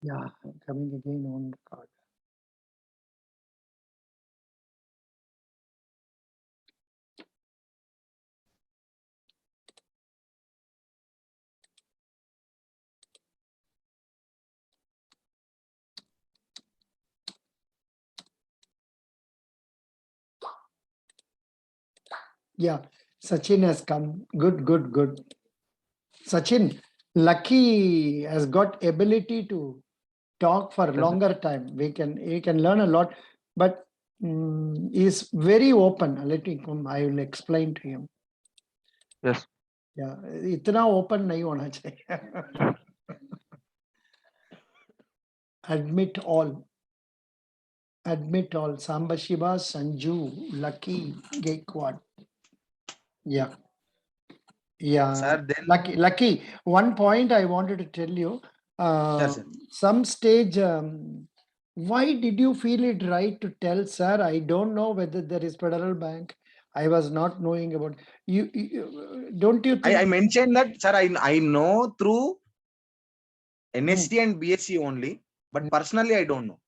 Yeah, coming again on record. Yeah, Sachin has come. Good, good, good. Sachin, Lucky has got ability to talk for Yes, sir. longer time. He can learn a lot, but is very open. Let me come. I will explain to him. Yes. Yeah, इतना open नहीं होना चाहिए. Admit all. Admit all. Sambashiva, Sanju, Lucky, Gaikwad. Yeah. Yeah, Sir, then, lucky. One point I wanted to tell you. yes, sir. Some stage, why did you feel it right to tell, sir? I don't know whether there is Federal Bank. I was not knowing about don't you I think? mentioned that, sir, I know through Hmm, NSC and BSc only, hmm, but personally, I don't know.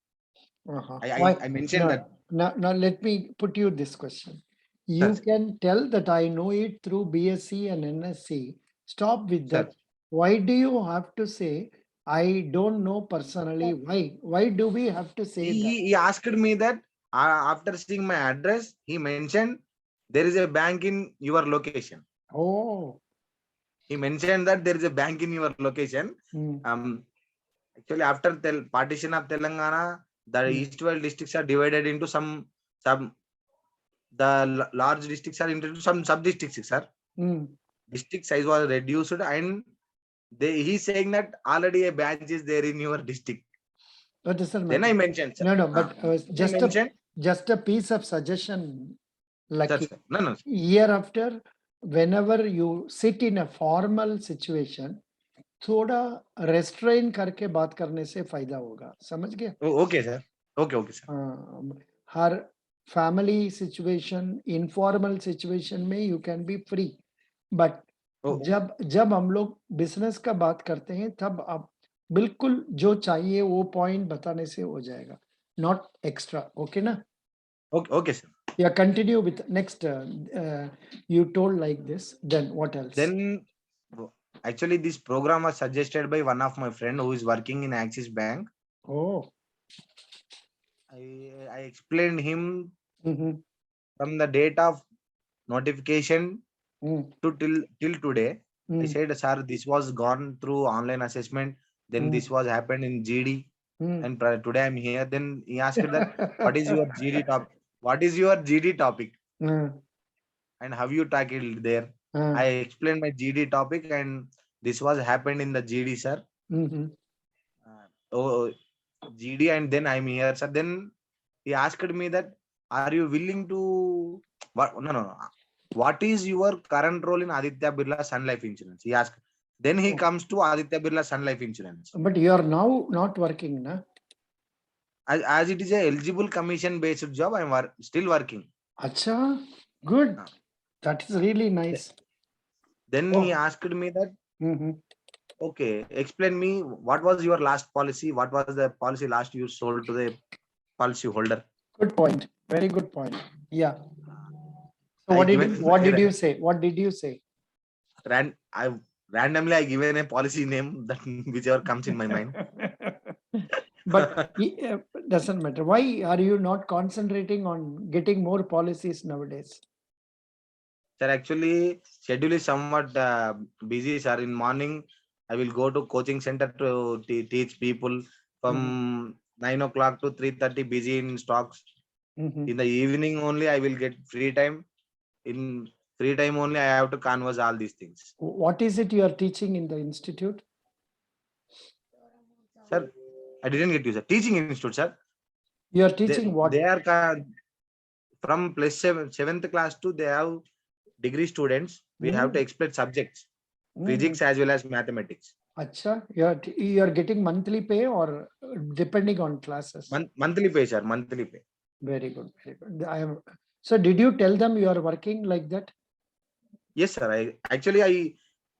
Why? I mentioned No, that, no. Let me put you this question. sir, You can tell that I know it through BSc and NSC. Stop with sir. that. Why do you have to say I don't know personally? Why? Why do we have to say that? He asked me that after seeing my address, he mentioned there is a bank in your location. Oh, He mentioned that there is a bank in your location. hmm, Um, Actually, after partition of Telangana, the hmm, east-west districts are divided into some the large districts are into some sub districts, sir. hmm. District size was reduced, and he's saying that already a branch is there in your district. That doesn't Then I matter. mentioned, sir. No, no. Ah, But then I mentioned, just a piece of suggestion, sir, Lucky. sir. No, no, sir. Year after, whenever you sit in a formal situation, थोड़ा restrain करके बात करने से फायदा होगा. समझ गया? Oh, okay, sir. Okay, sir. हर family situation, informal situation में you can be free, but Oh, जब जब हम लोग बिजनेस का बात करते हैं तब आप बिल्कुल जो चाहिए वो पॉइंट बताने से हो जाएगा, नॉट एक्स्ट्रा. ओके ना? okay, sir. या continue with next. You told like this, then what else? Then actually, this program was suggested by one of my friend who is working in Axis Bank. Oh. I explained him Mhm. from the date of notification Mm, to till today. I mm, said, sir, this was gone through online assessment. Then mm, this was happened in GD, mm. and today I'm here. Then he asked that, what is your GD top? What is your GD topic, Mm, and how you tackled there? I mm, explained my GD topic, and this was happened in the GD, sir. mhm. Oh, GD, and then I'm here, sir. Then he asked me that, are you willing to what? No, no, no. What is your current role in Aditya Birla Sun Life Insurance? He asked. Then he Oh, comes to Aditya Birla Sun Life Insurance. but you are now not working, na? As it is a eligible commission based job, I'm still working. Acha, good. Uh, That is really th- nice. Then he Oh, asked me that, mhm. okay, explain me what was your last policy? What was the policy last you sold to the policy holder? Good point. Very good point. Yeah. So I given what did you say? What did you say? I randomly I given a policy name that whichever comes in my mind. But doesn't matter. Why are you not concentrating on getting more policies nowadays? Sir, actually, schedule is somewhat busy, sir. In morning, I will go to coaching center to teach people Mhm, from 9 o'clock to 3:30. Busy in stocks. mhm. In the evening only, I will get free time. In free time only, I have to converse all these things. What is it you are teaching in the institute? Sir, I didn't get you, sir. Teaching institute, sir. You are They teaching they what? are from plus seventh class to they have degree students. We have to Mm, explain subjects, mm. physics as well as mathematics. Acha, you are getting monthly pay or depending on classes? Monthly pay, sir. Monthly pay. Very good, very good. I am. So did you tell them you are working like that? Yes, sir. I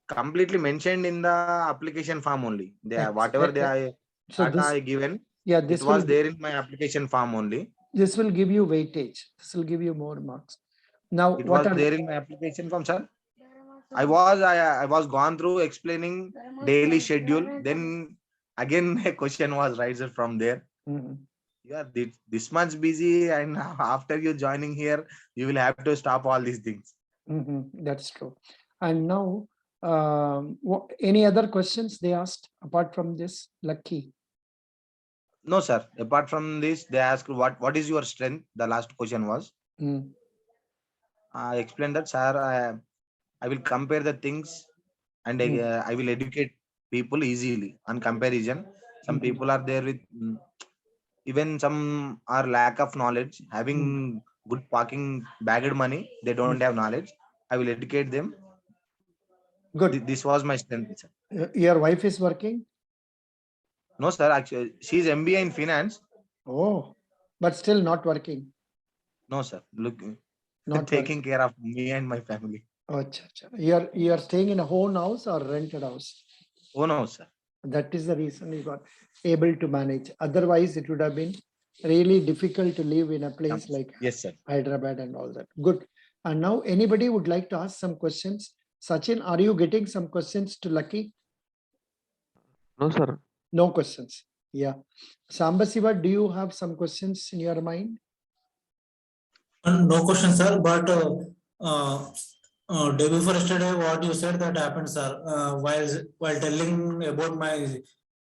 completely mentioned in the application form only. They are Ex- whatever e- they e- are. So that this, I given. yeah, It this was will there in my application form only. this will give you weightage. This will give you more marks. Now, It what was are there in my application form, sir. I was gone through explaining daily schedule. Then again a question was raised from there. Mhm. You are this much busy, and after you joining here, you will have to stop all these things. That's true. And now, any other questions they asked apart from this? Lucky. No, sir. Apart from this, they asked what is your strength. The last question was. Mm. I explained that, sir. I will compare the things, and Mm. I will educate people easily on comparison. Some Mhm. people are there with even some are lack of knowledge, Mm. having good parking bagged money. They don't Mm. have knowledge. I will educate them. Good. This was my strength, sir. Your wife is working? No, sir. Actually, she's MBA in finance. Oh, but still not working. No, sir. Look, Not taking working. care of me and my family. Oh, acha, acha. You're staying in a own house or rented house? Oh no, sir. That is the reason you got able to manage. Otherwise, it would have been really difficult to live in a place like Yes, sir. Hyderabad and all that. Good. And now anybody would like to ask some questions? Sachin, are you getting some questions to Lucky? No, sir. No questions. Yeah. Sambasiva, do you have some questions in your mind? No question, sir. But day before yesterday, what you said that happened, sir. While telling about my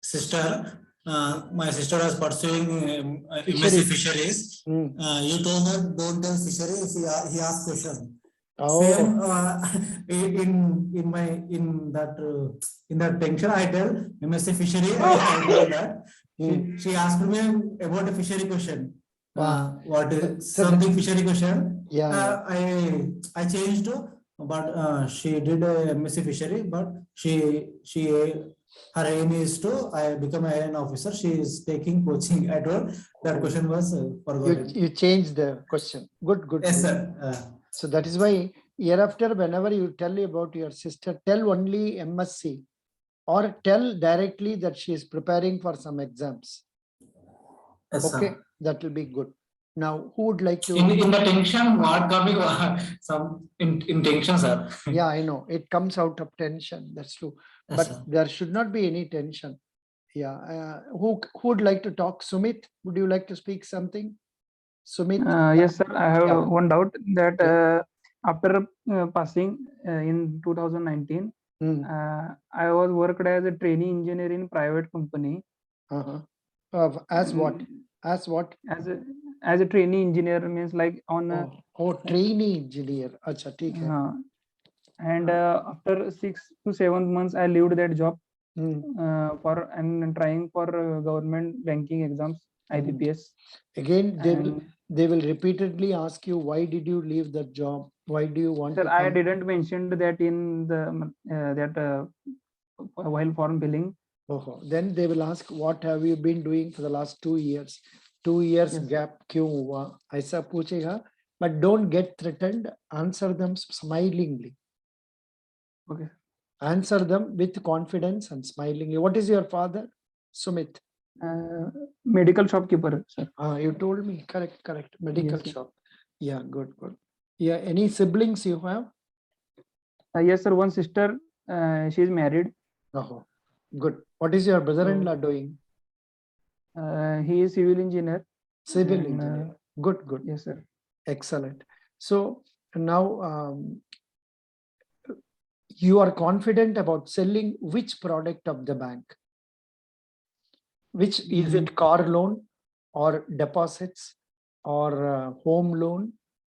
sister was pursuing MSc fisheries. Mm. You told her don't tell fisheries. He asked question. Oh, Same in that tension, I tell MSc fishery. I told that she asked me about a fishery question. Wow. What So is something fishery question? yeah. I changed to, but she did a MSc fishery, but her aim is to I become an officer. She is taking coaching. I told that question was forgotten. You changed the question. Good, good. Yes, good. sir. So that is why hereafter, whenever you tell about your sister, tell only MSc or tell directly that she is preparing for some exams. Yes, Okay, sir. that will be good. Now, who would like to? In the tension, what coming some in tension, sir. Yeah, I know it comes out of tension. That's true. Yes, But sir. there should not be any tension. Yeah. Who would like to talk? Sumit, would you like to speak something? Sumit? Yes, sir. I have Yeah. one doubt that Yeah. after passing in 2019, Hmm. I was worked as a trainee engineer in private company. Uh-huh. As what? As what? As a trainee engineer means like on Oh, trainee engineer. Acha, theek hai. and after 6 to 7 months, I left that job Hmm. for and trying for government banking exams, IBPS. Again, And they will repeatedly ask you, why did you leave that job? Why do you want sir, to I come? didn't mention that in the while form filling. Oh, then they will ask, what have you been doing for the last 2 years? 2 years Yes, gap kyun hua? Aisa पूछेगा, but don't get threatened. Answer them smilingly. Okay. Answer them with confidence and smilingly. What is your father? Sumit. Medical shopkeeper, sir. You told me. Correct. Medical Yes, shop. Yeah, good. Yeah, any siblings you have? yes, sir. One sister, she is married. Oh, good. What is your brother-in-law doing? He is civil engineer. Civil And, engineer. Good. Yes, sir. Excellent. So now you are confident about selling which product of the bank? Which is it, car loan or deposits or home loan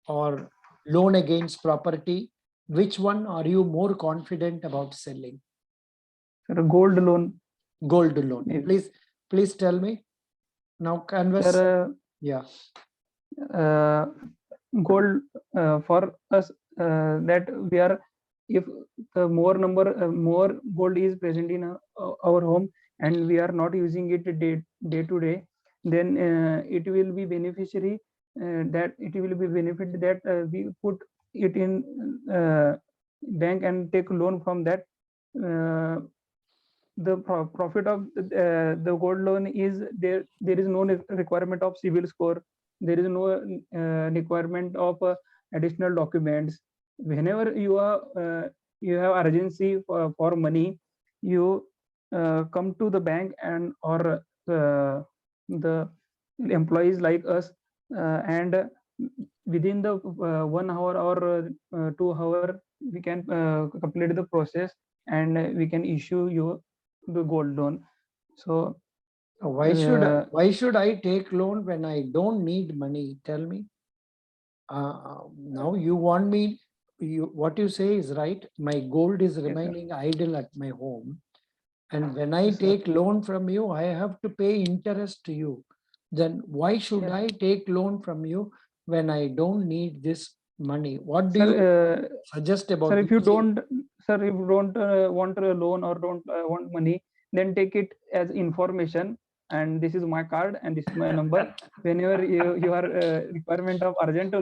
or loan against property? Which one are you more confident about selling? Sir, gold loan. Gold loan. Maybe. Please tell me. Now canvas. Sir, Yeah. Gold for us that we are, if the more gold is present in our home and we are not using it day to day, then it will be beneficiary that it will be benefit that we put it in bank and take loan from that. profit of the gold loan is there. There is no requirement of civil score. There is no requirement of additional documents. Whenever you have urgency for money, you come to the bank and or the employees like us, and within the 1 hour or 2 hour we can complete the process, and we can issue you the gold loan. So Why should I take loan when I don't need money? Tell me. Now you want me, what you say is right. My gold is sir. remaining idle at my home. And when I Yes, sir. take loan from you, I have to pay interest to you. Then why should Yes. I take loan from you when I don't need this money? What do Sir, you suggest about sir, if you this? don't, sir, if you don't want a loan or don't want money, then take it as information. And this is my card, and this is my number. Whenever you are requirement of urgent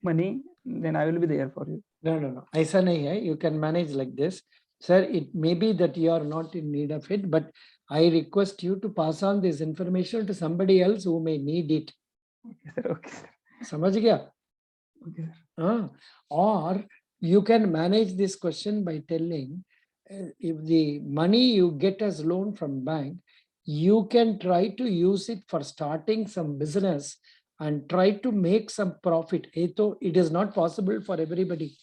money, then I will be there for you. No. ऐसा नहीं है. You can manage like this. Sir, it may be that you are not in need of it, but I request you to pass on this information to somebody else who may need it. Okay, sir. Okay, sir. समझ गया? Okay, sir. Or you can manage this question by telling, if the money you get as loan from bank, you can try to use it for starting some business and try to make some profit. It is not possible for everybody.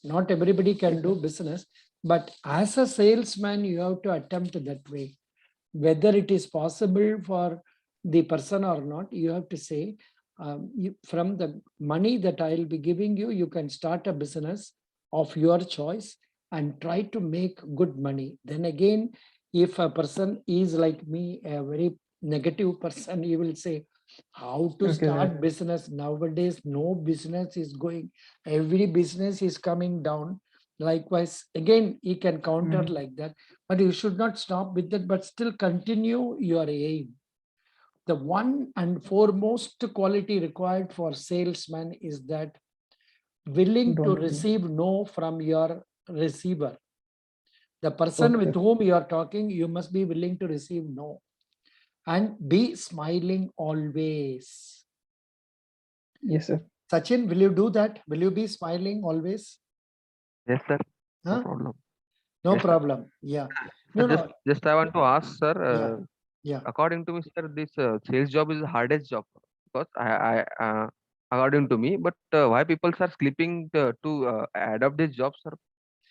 Not everybody can do business, but as a salesman, you have to attempt that way. Whether it is possible for the person or not, you have to say, from the money that I'll be giving you, you can start a business of your choice and try to make good money. Then again, if a person is like me, a very negative person, he will say, how to Okay, start sir. business nowadays? No business is going, every business is coming down. Likewise, again, he can counter like that, but you should not stop with that, but still continue your aim. The one and foremost quality required for salesman is that willing to Don't. receive no from your receiver. The person Okay. with whom you are talking, you must be willing to receive no. And be smiling always. Yes, sir. Sachin, will you do that? Will you be smiling always? Yes, sir. No Huh? problem. No Yes, sir. problem. Yeah. Sir, No. just I want to ask, sir. Yeah. According to me, sir, this sales job is the hardest job because according to me. But why people are sleeping to adopt this job, sir?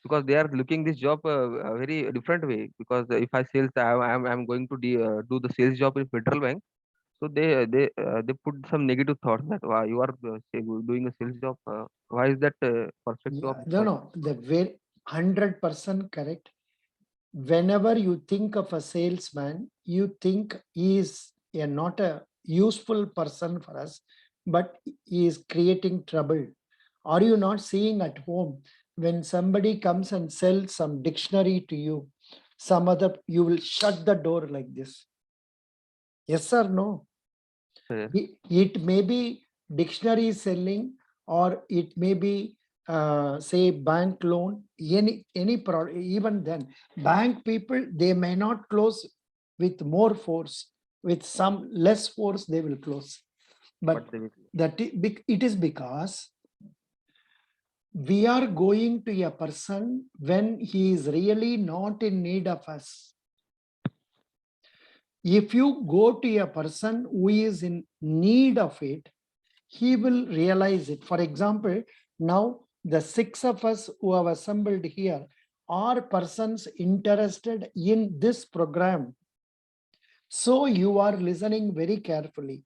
Because they are looking this job a very different way. Because if I sales, I'm going to do the sales job in Federal Bank. So they put some negative thoughts that why you are doing a sales job. Why is that perfect job? No. The way 100% correct. Whenever you think of a salesman, you think he is not a useful person for us, but he is creating trouble. Are you not seeing at home when somebody comes and sells some dictionary to you, some other, you will shut the door like this? Yes or no? Yes. It may be dictionary selling, or it may be say bank loan, any product. Even then, bank people, they may not close with more force, with some less force they will close. But it is because we are going to a person when he is really not in need of us. If you go to a person who is in need of it, he will realize it. For example, now the 6 of us who have assembled here are persons interested in this program. So you are listening very carefully.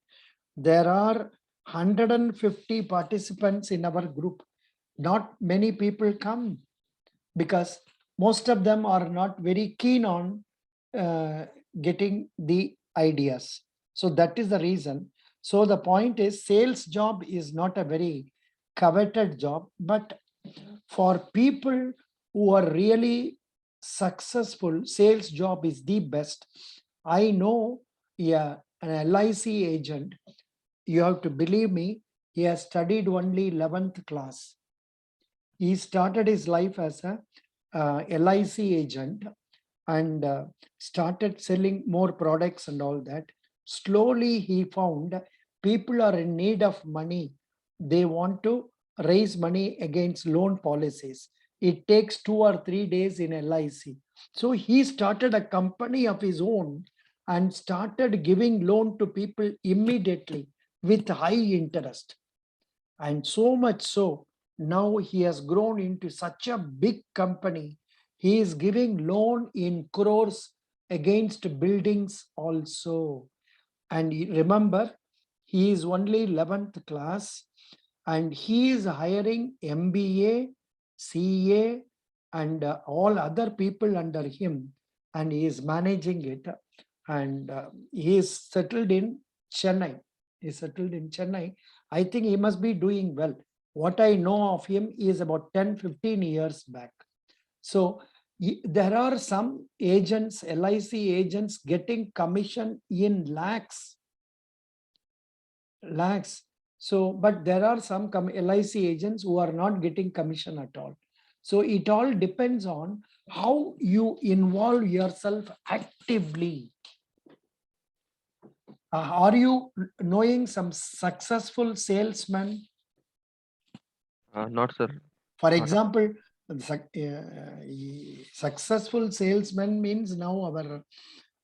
There are 150 participants in our group. Not many people come because most of them are not very keen on getting the ideas. So that is the reason. So the point is, sales job is not a very coveted job, but for people who are really successful, sales job is the best. I know an LIC agent, you have to believe me, he has studied only 11th class. He started his life as a LIC agent and started selling more products and all that. Slowly he found people are in need of money. They want to raise money against loan policies. It takes 2 or 3 days in LIC. So he started a company of his own and started giving loan to people immediately with high interest. And so much so, now he has grown into such a big company. He is giving loan in crores against buildings also. And remember, he is only 11th class and he is hiring MBA, CA, and all other people under him, and he is managing it. And he is settled in Chennai. He is settled in Chennai. I think he must be doing well. What I know of him is about 10-15 years back. So there are some agents, LIC agents, getting commission in lakhs. So, but there are some LIC agents who are not getting commission at all. So it all depends on how you involve yourself actively. Are you knowing some successful salesmen? Not sir. For Not- example, successful salesman means now our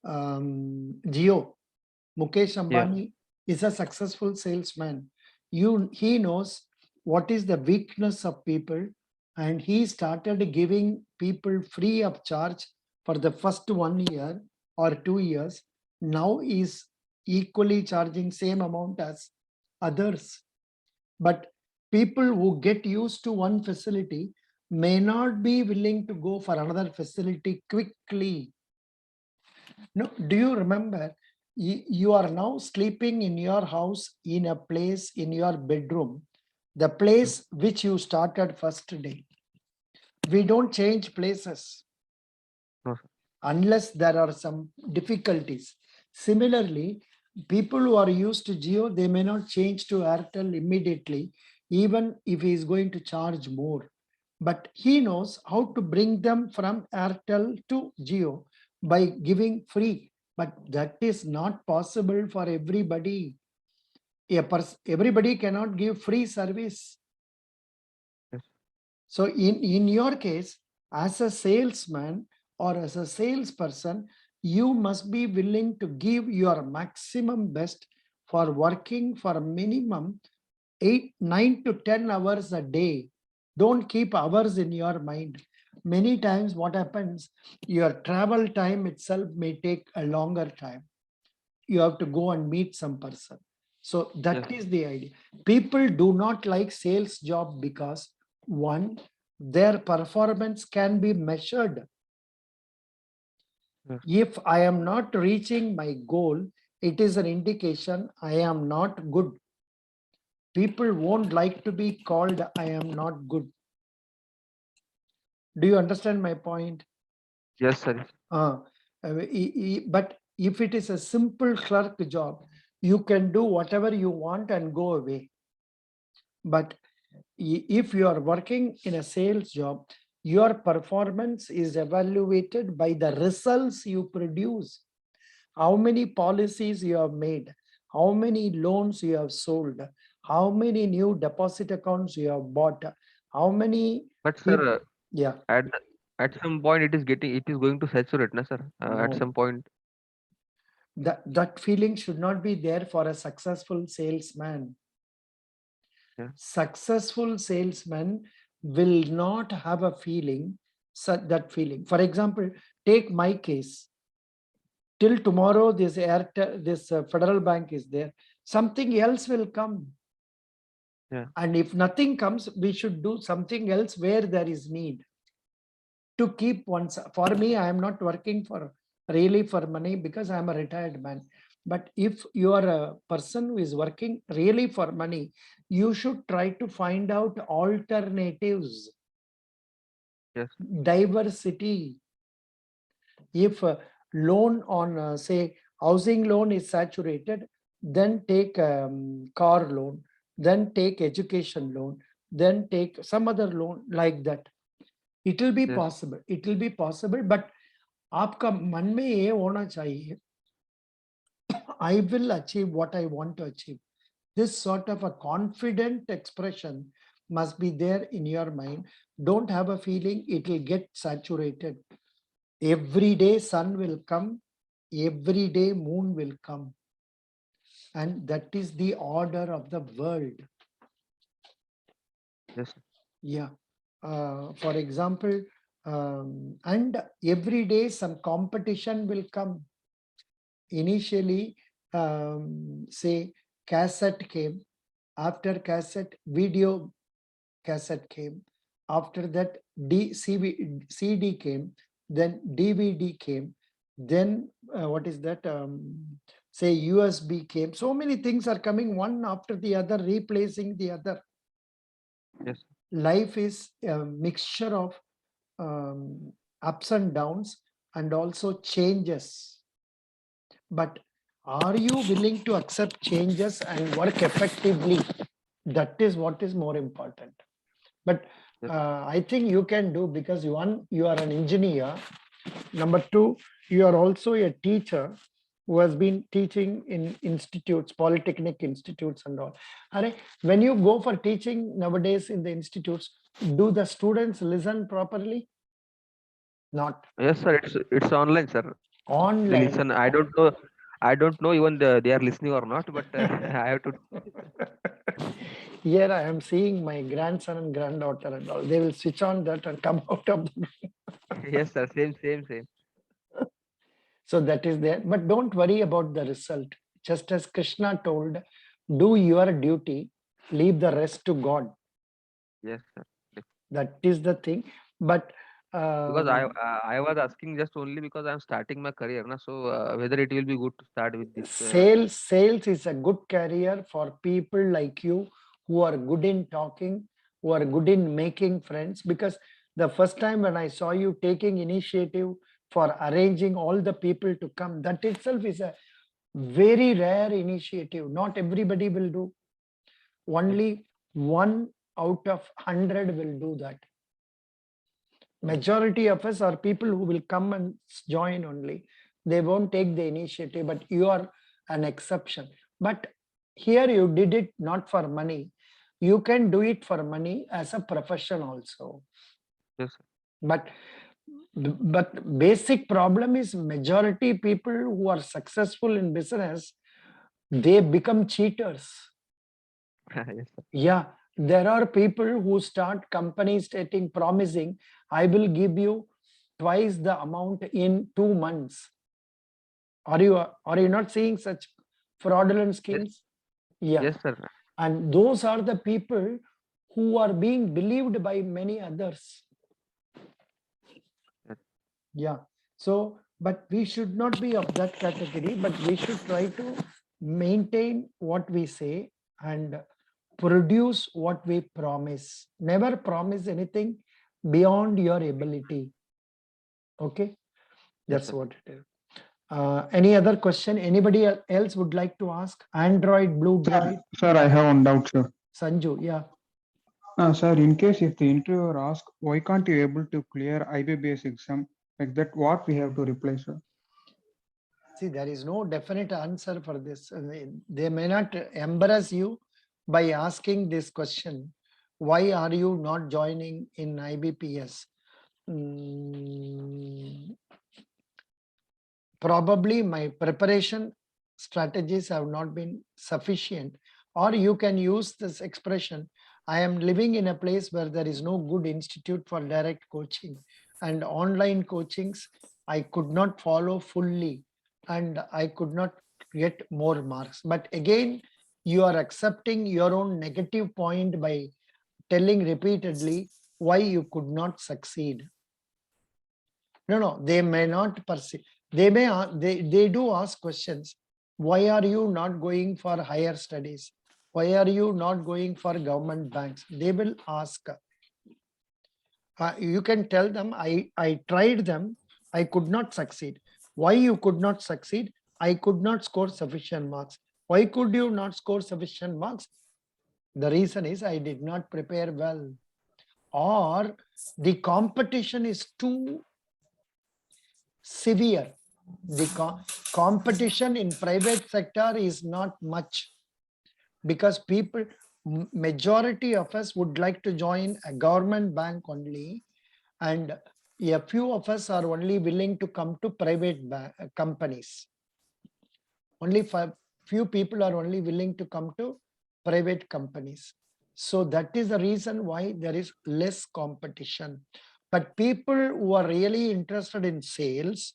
Jio, Mukesh Ambani is a successful salesman. He knows what is the weakness of people, and he started giving people free of charge for the first 1 year or 2 years. Now is equally charging same amount as others. But people who get used to one facility may not be willing to go for another facility quickly. No, do you remember you are now sleeping in your house in a place in your bedroom, the place which you started first day. We don't change places No, sir. unless there are some difficulties. Similarly, people who are used to Jio, they may not change to Airtel immediately, even if he is going to charge more. But he knows how to bring them from Airtel to Jio by giving free. But that is not possible for everybody. Everybody cannot give free service. Yes. So in your case, as a salesman or as a salesperson, you must be willing to give your maximum best for working for minimum 9 to 10 hours a day. Don't keep hours in your mind. Many times what happens, your travel time itself may take a longer time. You have to go and meet some person. So that Yes. is the idea. People do not like sales job because one, their performance can be measured. Yes. If I am not reaching my goal, it is an indication I am not good. People won't like to be called I am not good. Do you understand my point? Yes, sir. But if it is a simple clerk job, you can do whatever you want and go away. But if you are working in a sales job, your performance is evaluated by the results you produce. How many policies you have made, how many loans you have sold, how many new deposit accounts you have bought, how many But sir, people, yeah. at some point it is going to saturate, na sir. At No. some point. That feeling should not be there for a successful salesman. Yeah. Successful salesman will not have a feeling, that feeling. For example, take my case. Till tomorrow, this Federal Bank is there. Something else will come. Yeah. And if nothing comes, we should do something else where there is need. To keep for me, I am not working for really for money because I am a retired man. But if you are a person who is working really for money, you should try to find out alternatives. Yes. Diversity. If a loan on, say, housing loan is saturated, then take car loan, then take education loan, then take some other loan like that. It will be Yes. possible. It will be possible, but आपका मन में ये होना चाहिए, I will achieve what I want to achieve. This sort of a confident expression must be there in your mind. Don't have a feeling it will get saturated. Every day sun will come, every day moon will come. And that is the order of the world. Yes. Yeah. For example, and every day some competition will come. Initially, say cassette came. After cassette, video cassette came. After that, CD came. Then DVD came. Then what is that? Say USB came. So many things are coming one after the other, replacing the other. Yes. Life is a mixture of ups and downs and also changes. But are you willing to accept changes and work effectively? That is what is more important. But Yes. I think you can do, because one, you are an engineer. Number two, you are also a teacher who has been teaching in institutes, polytechnic institutes and all. Are, when you go for teaching nowadays in the institutes, do the students listen properly? Not. Yes, sir. It's online, sir. They Online. listen. I don't know. I don't know even they are listening or not, but I have to. Here I am seeing my grandson and granddaughter and all. They will switch on that and come out of the. Yes, sir. Same. So that is there. But don't worry about the result. Just as Krishna told, do your duty, leave the rest to God. Yes, sir. That is the thing. But Because I was asking just only because I'm starting my career, na. So whether it will be good to start with this. sales is a good career for people like you who are good in talking, who are good in making friends. Because the first time when I saw you taking initiative for arranging all the people to come, that itself is a very rare initiative. Not everybody will do. Only 1 out of 100 will do that. Majority of us are people who will come and join only. They won't take the initiative, but you are an exception. But here you did it not for money. You can do it for money as a profession also. Yes, sir. But basic problem is majority people who are successful in business, they become cheaters. Yes, sir. Yeah, there are people who start companies stating, promising, I will give you twice the amount in 2 months. Are you not seeing such fraudulent schemes? Yeah. Yes, sir. And those are the people who are being believed by many others. Yes. Yeah. So, but we should not be of that category, but we should try to maintain what we say and produce what we promise. Never promise anything beyond your ability. Okay. That's sir. what it is. Any other question? Anybody else would like to ask? Android, Blue Droid, Sir, I have one doubt, sir. Sanju. Yeah. Sir, in case if the interviewer asks, why can't you able to clear IBBS exam, like that, what we have to reply, sir? See, there is no definite answer for this. They may not embarrass you by asking this question. Why are you not joining in IBPS? Probably my preparation strategies have not been sufficient. Or you can use this expression, I am living in a place where there is no good institute for direct coaching, and online coachings I could not follow fully and I could not get more marks. But again, you are accepting your own negative point by telling repeatedly why you could not succeed. No, they may not perceive. They may, they do ask questions. Why are you not going for higher studies? Why are you not going for government banks? They will ask. You can tell them, I tried them, I could not succeed. Why you could not succeed? I could not score sufficient marks. Why could you not score sufficient marks? The reason is I did not prepare well. or the competition is too severe. The competition in private sector is not much, because people, majority of us would like to join a government bank only, and a few of us are only willing to come to private companies. Only few people are only willing to come to private companies. So that is the reason why there is less competition. But people who are really interested in sales,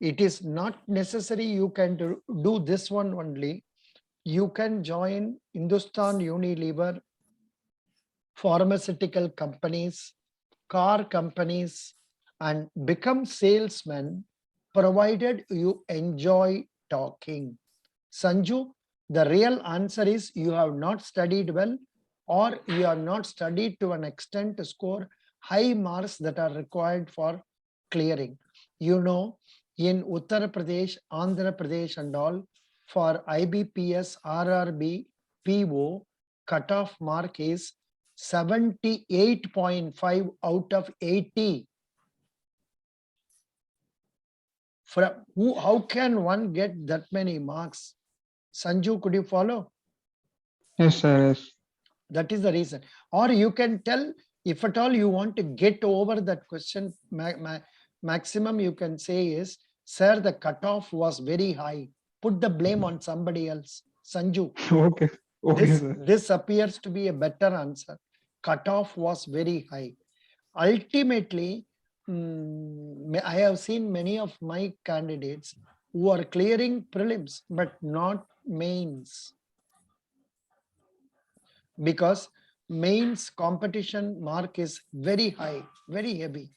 it is not necessary you can do this one only. You can join Hindustan Unilever, pharmaceutical companies, car companies, and become salesmen, provided you enjoy talking. Sanju, the real answer is you have not studied well, or you have not studied to an extent to score high marks that are required for clearing. You know, in Uttar Pradesh, Andhra Pradesh and all, for IBPS, RRB, PO, cutoff mark is 78.5 out of 80. How can one get that many marks? Sanju, could you follow? Yes, sir. Yes. That is the reason. Or you can tell, if at all you want to get over that question, maximum you can say is, sir, the cutoff was very high. Put the blame on somebody else. Sanju, Okay. Okay, sir. this appears to be a better answer. Cutoff was very high. Ultimately, I have seen many of my candidates who are clearing prelims but not mains, because mains competition mark is very high, very heavy.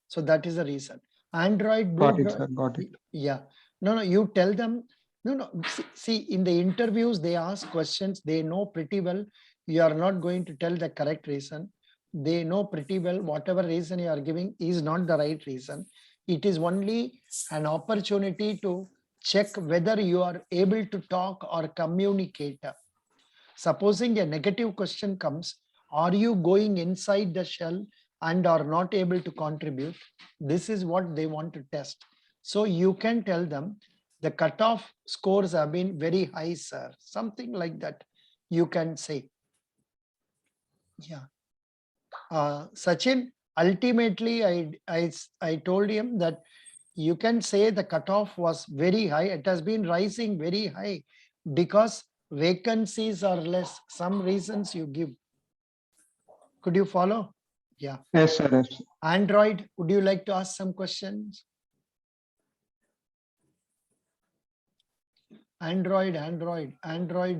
So that is the reason. Android, Got it, sir. Got it. yeah. No, you tell them. No. See, in the interviews, they ask questions. They know pretty well. You are not going to tell the correct reason. They know pretty well whatever reason you are giving is not the right reason. It is only an opportunity to check whether you are able to talk or communicate. Supposing a negative question comes, are you going inside the shell and are not able to contribute? This is what they want to test. So you can tell them the cutoff scores have been very high, sir. Something like that you can say. Yeah. Sachin, ultimately, I told him that you can say the cutoff was very high. It has been rising very high because vacancies are less. Some reasons you give. Could you follow? Yeah. Yes, sir. Yes. Android, would you like to ask some questions? Android,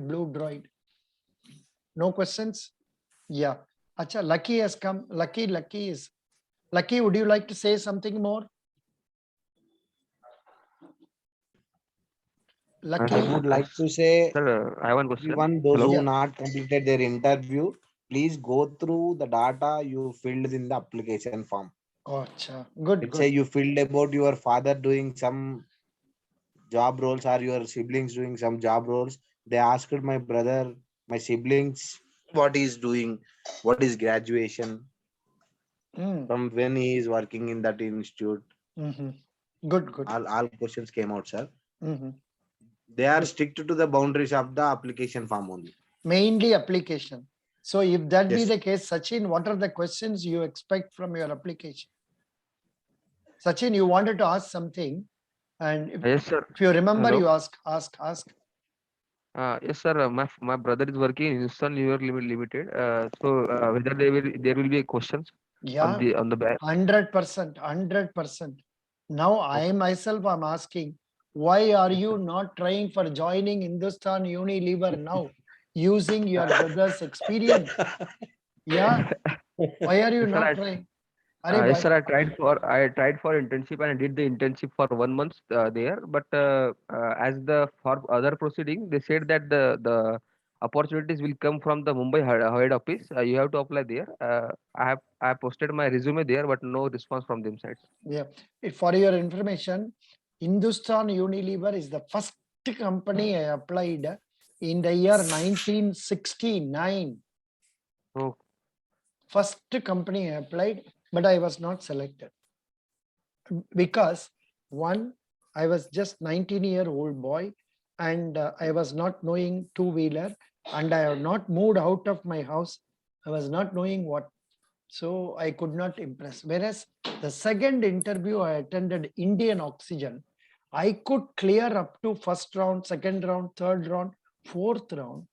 Blue Droid. No questions? Yeah. Acha, Lucky has come. Lucky is. Lucky, would you like to say something more? I Lucky, would like to say, Sir, I have one question. everyone, those Hello? who Yeah. not completed their interview, please go through the data you filled in the application form. Oh, acha. Good, Let's say good. you filled about your father doing some job roles or your siblings doing some job roles. They asked my brother, my siblings, what he's doing, what is graduation, Mm, from when he is working in that institute. mhm. Good, good. All questions came out, sir. Mhm. They are Good. strict to the boundaries of the application form only. Mainly application. So if that be Yes. the case, Sachin, what are the questions you expect from your application? Sachin, you wanted to ask something, and Yes, sir. if you remember, Hello? you ask. Yes, sir. My brother is working in Hindustan Unilever Limited. So whether there will be questions Yeah, on the back. 100%, 100%. Now I myself am asking, why are you not trying for joining Hindustan Unilever now, using your brother's experience? Yeah, why are you Yes, sir. not trying? Arey Yes, bhai, sir. I tried for internship and I did the internship for 1 month there. But as the for other proceeding, they said that the opportunities will come from the Mumbai head office. You have to apply there. I have posted my resume there, but no response from them sides. yeah. For your information, Hindustan Unilever is the first company I applied in the year 1969. Oh, first company I applied, but I was not selected because one, I was just 19-year-old boy and I was not knowing two-wheeler and I have not moved out of my house. I was not knowing what, so I could not impress. Whereas the second interview I attended, Indian Oxygen, I could clear up to first round, second round, third round, fourth round.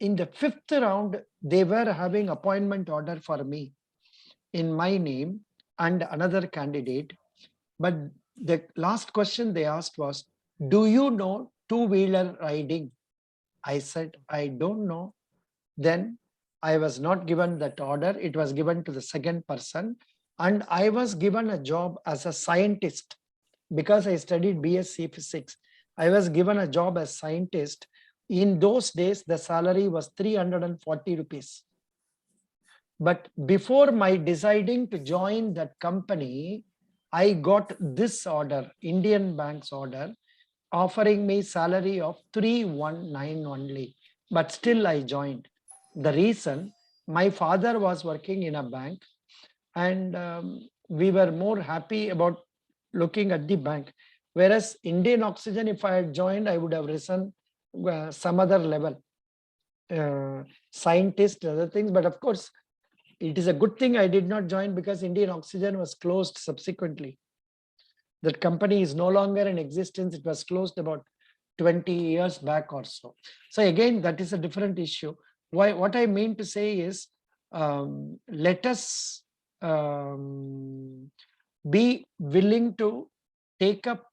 In the fifth round, they were having appointment order for me in my name and another candidate. But the last question they asked was, do you know two-wheeler riding? I said, I don't know. Then I was not given that order. It was given to the second person. And I was given a job as a scientist because I studied BSc Physics. I was given a job as scientist. In those days, the salary was 340 rupees. But before my deciding to join that company, I got this order, Indian Bank's order, offering me salary of 319 only. But still I joined. The reason, my father was working in a bank and we were more happy about looking at the bank. Whereas Indian Oxygen, if I had joined, I would have risen some other level, scientist, other things. But of course, it is a good thing I did not join because Indian Oxygen was closed subsequently. That company is no longer in existence. It was closed about 20 years back or so. So again, that is a different issue. What I mean to say is, let us be willing to take up,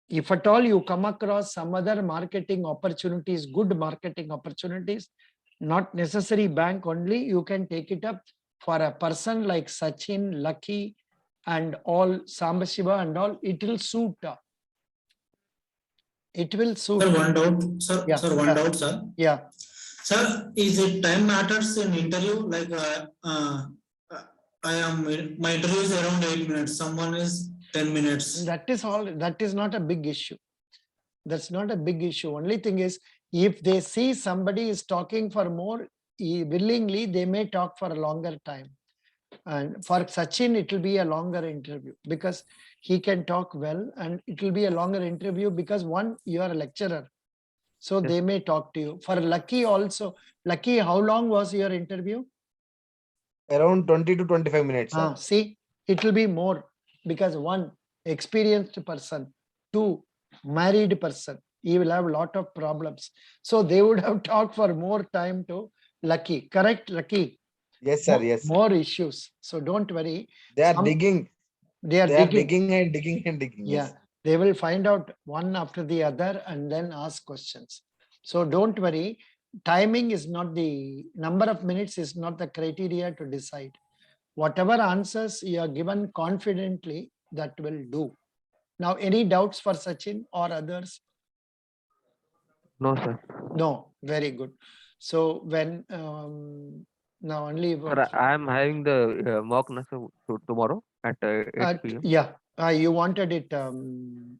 if at all you come across some other marketing opportunities, good marketing opportunities, not necessary bank only, you can take it up for a person like Sachin, Lucky, and all, Sambashiva and all, it will suit. It will suit. Sir, one doubt, sir. Yeah, Sir, one yeah. doubt, sir. Yeah. Sir, is it time matters in interview? Like, my interview is around 8 minutes. Someone is 10 minutes. That is all. That is not a big issue. That's not a big issue. Only thing is, if they see somebody is talking for more, willingly, they may talk for a longer time. And for Sachin, it will be a longer interview because he can talk well, and it will be a longer interview because one, you are a lecturer. So Yes. they may talk to you. For Lucky also, Lucky, how long was your interview? Around 20 to 25 minutes. Sir. See, it will be more because one, experienced person, two, married person, he will have a lot of problems. So they would have talked for more time to Lucky. Correct, Lucky? Yes, sir. Yes. Sir. More issues. So don't worry. They are Some- digging. They are They are digging. digging and digging and digging. Yeah, Yes. they will find out one after the other and then ask questions. So don't worry. Timing is not the number of minutes is not the criteria to decide. Whatever answers you are given confidently, that will do. Now, any doubts for Sachin or others? No, sir. No, very good. So when now only Sir, I am having the mock na, sir, tomorrow at 8 p.m. yeah, you wanted it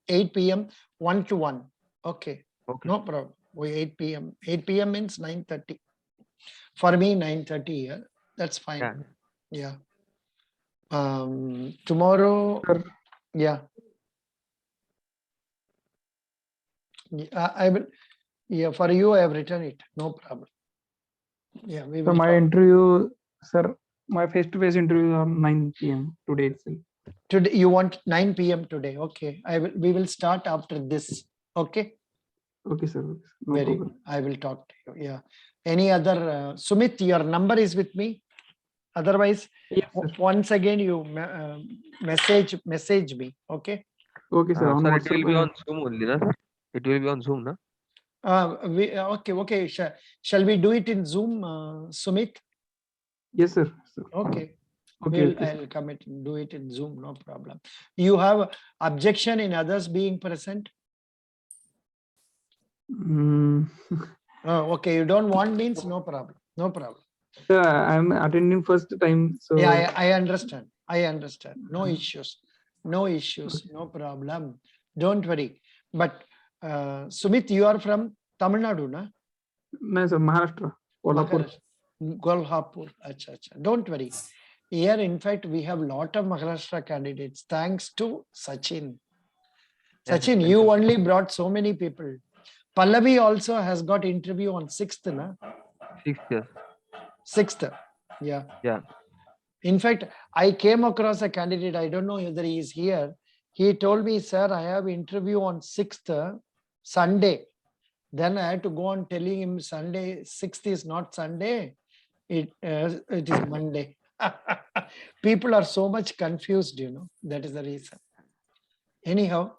8 p.m. 1-to-1. Okay, Okay. no problem. We 8 p.m. 8 p.m. means 9:30. For me, 9:30 here. That's fine. Yeah. Yeah. Tomorrow. Sir. Yeah. Yeah, I will. Yeah, for you, I have written it. No problem. Yeah, we So will. my talk. interview, sir, my face-to-face interview is on 9 p.m. today itself. Today, you want 9 p.m. today? Okay, we will start after this. Okay. Okay, sir. No Very problem. good. I will talk to you. Yeah. Any other? Sumit, your number is with me. Otherwise, Yes, sir. once again you message me. Okay. Okay, sir. On Sir, it WhatsApp. will be on Zoom only, na, sir? It will be on Zoom, na? Okay. Shall we do it in Zoom, Sumit? Yes, sir. Okay. Okay, okay, sir. I'll commit. Do it in Zoom. No problem. You have objection in others being present? Okay. You don't want means no problem. No problem. Sir, I'm attending first time. So Yeah, I understand. I understand. No issues. No issues. No problem. Don't worry. But Sumit, you are from Tamil Nadu, na? no, sir, Maharashtra, Kolhapur. Maharashtra. Golhapur. Acha, acha. Don't worry. Here, in fact, we have lot of Maharashtra candidates thanks to Sachin. Yes, Sachin, thank you you. only brought so many people. Pallavi also has got interview on 6th, na? 6 years. 6th. Yeah. Yeah. In fact, I came across a candidate. I don't know whether he is here. He told me, sir, I have interview on 6th Sunday. Then I had to go on telling him Sunday, 6th is not Sunday. It is Monday. People are so much confused, that is the reason. Anyhow,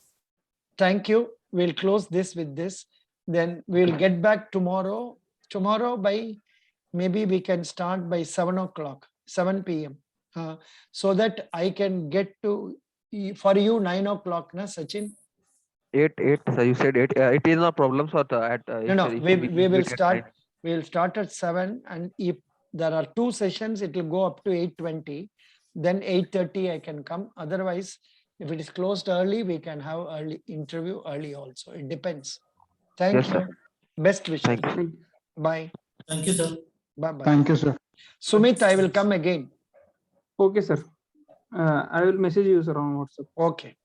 thank you. We'll close this with this. Then we'll get back tomorrow. Tomorrow by maybe we can start by 7 o'clock, 7 p.m. So that I can get to for you 9 o'clock, na Sachin? 8, so you said 8. It is no problem, so at No, if we meet will at start. 9. We'll start at 7, and if there are 2 sessions, it will go up to 8:20. Then 8:30 I can come. Otherwise, if it is closed early, we can have early interview early also. It depends. Thank Yes, you. sir. Best wishes. Thank you. Thank you. Bye. Thank you, sir. Bye bye. Thank you, sir. Sumit, I will come again. Okay, sir. I will message you, sir, on WhatsApp. Okay.